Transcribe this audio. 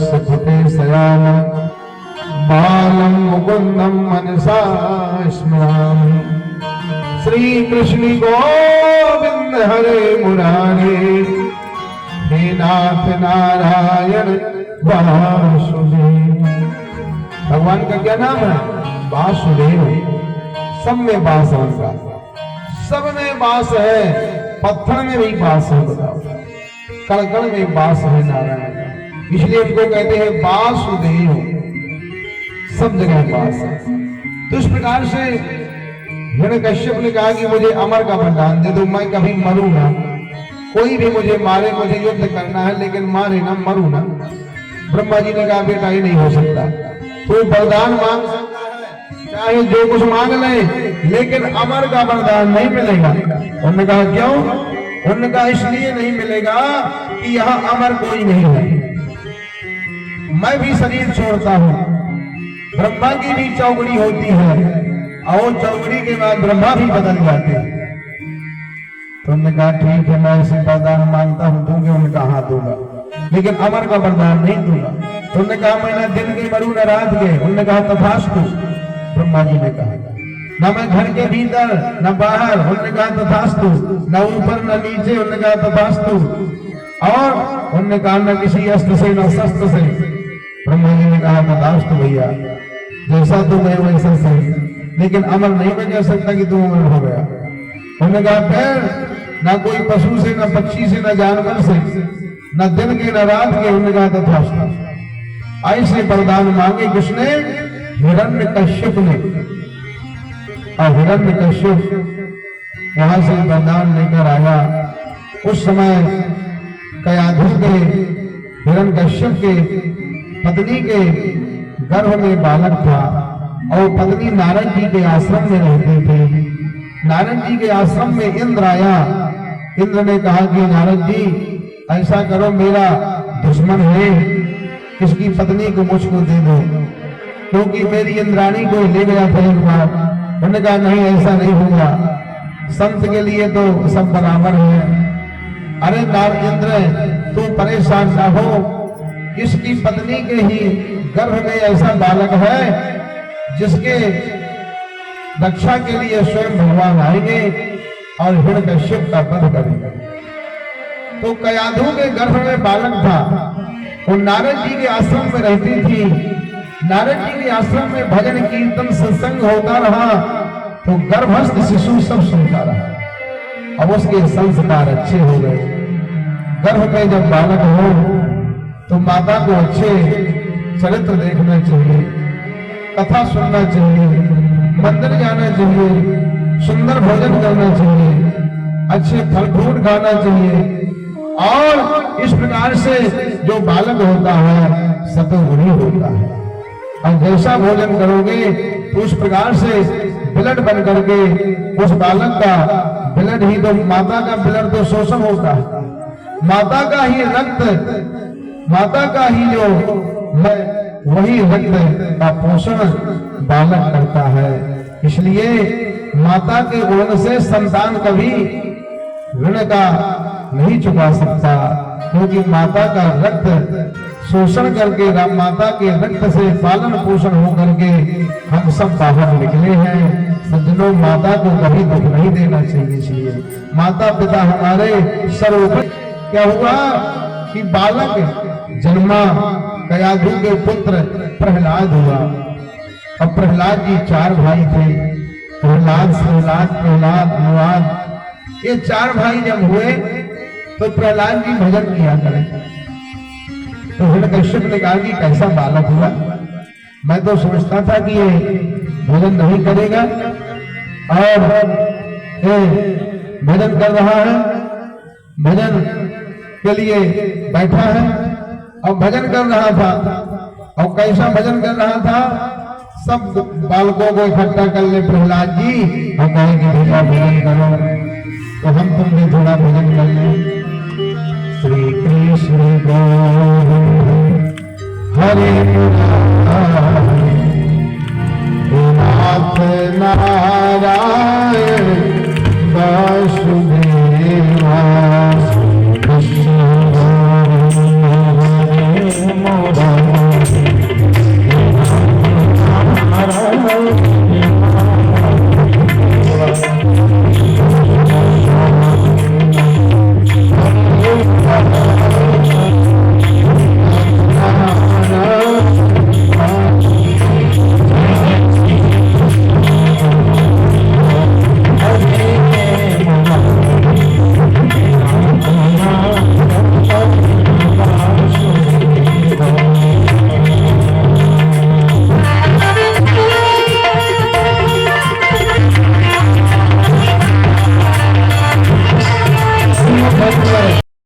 सुते शयानं बालं मुकुन्दं मनसा स्मरामि। श्री कृष्ण गोविंद हरे मुरारे, हे नाथ नारायण वासुदेव। भगवान का क्या नाम है? वासुदेव। सब में वास है उनका, सब में वास है। पत्थर में भी वास है, बताओ, कण में वास है नारायण का, इसलिए उनको कहते हैं वासुदेव। सब जगह वास है। तो इस प्रकार से हिरण्यकश्यप ने कहा कि मुझे अमर का वरदान दे दो, मैं कभी मरूं ना, कोई भी मुझे मारे, मुझे युद्ध करना है लेकिन मारे ना, मरूं ना। ब्रह्मा जी ने कहा बेटा ये नहीं हो सकता, तू वरदान मांग सकता है, चाहे जो कुछ मांग ले, लेकिन अमर का वरदान नहीं मिलेगा। उन्होंने कहा क्यों? उन्होंने कहा इसलिए नहीं मिलेगा कि यहाँ अमर कोई नहीं है, मैं भी शरीर छोड़ता हूँ, ब्रह्मा की भी चौकड़ी होती है, और चौकड़ी के बाद ब्रह्मा भी बदल जाते हैं। तो उन्होंने कहा ठीक है, मैं इसे वरदान मांगता हूँ, दूंगे। उन्होंने कहा हाँ दूंगा, लेकिन अमर का वरदान नहीं दूंगा। तो उन्होंने कहा मैं न दिन के मरूं न रात के। उन्होंने कहा तथास्तु। ब्रह्मा जी ने कहा न मैं घर के भीतर न बाहर। उन्होंने कहा तथास्तु। न ऊपर न नीचे। उन्होंने कहा तथास्तु। और उन्होंने कहा न किसी अस्त्र से न शस्त्र से। ब्रह्मा जी ने कहा तथास्तु भैया, जैसा तू गए वैसा सही, लेकिन अमर नहीं बन जा सकता कि तू अमर हो गया। उन्होंने कहा फिर न कोई पशु से, न पक्षी से, न जानवर से, न दिन के न रात के। उन्होंने कहा तथास्तु। ऐसे वरदान मांगे किसने? हिरण्यकश्यप ने। और हिरण्यकश्यप वहां से वरदान लेकर आया। उस समय कयाधु के, हिरण्यकश्यप के पत्नी के गर्भ में बालक था, और पत्नी नारद जी के आश्रम में रहती थी। नारद जी के आश्रम में इंद्र आया। इंद्र ने कहा कि नारद जी ऐसा करो, मेरा दुश्मन है, इसकी पत्नी को मुझको दे दो, क्योंकि मेरी इंद्राणी को ले गया था एक बार। उन्होंने कहा नहीं, ऐसा नहीं होगा, संत के लिए तो सब बराबर है। अरे इंद्र तू परेशान ना हो, इसकी पत्नी के ही गर्भ में ऐसा बालक है जिसके रक्षा के लिए स्वयं भगवान आएंगे और हिरण्यकश्यप का वध करेंगे। तो कयाधु के गर्भ में बालक था, वो नारद जी के आश्रम में रहती थी। नारद जी के आश्रम में भजन कीर्तन सत्संग होता रहा, तो गर्भस्थ शिशु सब सुनता रहा। अब उसके संस्कार अच्छे हो गए। गर्भ में जब बालक हो तो माता को अच्छे चरित्र देखना चाहिए, कथा सुनना चाहिए, मंदिर जाना चाहिए, सुंदर भोजन करना चाहिए, अच्छे फल फ्रूट खाना चाहिए। और इस प्रकार से जो बालक होता है सतोगुणी होता है, और जैसा भोजन करोगे तो उस प्रकार से ब्लड बन करके उस बालक का ब्लड ही, तो माता का ब्लड तो शोषण होता है, माता का ही रक्त, माता का ही जो वही रक्त का पोषण बालक करता है। इसलिए माता के ऋण से संतान कभी ऋण का नहीं चुका सकता, क्योंकि माता का रक्त शोषण करके, माता के रक्त से पालन पोषण हो करके हम सब बाहर निकले हैं। सज्जनों, माता को कभी दुख नहीं देना चाहिए। इसलिए माता पिता हमारे सर्वोपरि। क्या हुआ कि बालक जन्मा, कयाधु के पुत्र प्रहलाद हुआ। अब प्रहलाद जी 4 भाई थे, प्रहलाद, प्रहलाद, प्रहलाद, अनुवाद, ये 4 भाई जब हुए तो प्रहलाद जी भजन किया करें। तो हिरण्यकश्यप ने कहा कि कैसा बालक हुआ, मैं तो सोचता था कि ये भजन नहीं करेगा, और भजन कर रहा है, भजन के लिए बैठा है और भजन कर रहा था। और कैसा भजन कर रहा था? सब बालकों को इकट्ठा कर ले प्रहलाद जी, हम कहेंगे भैया भजन करो, तो हम तुम भी थोड़ा भजन कर ले। श्री कृष्ण गोविंद हरे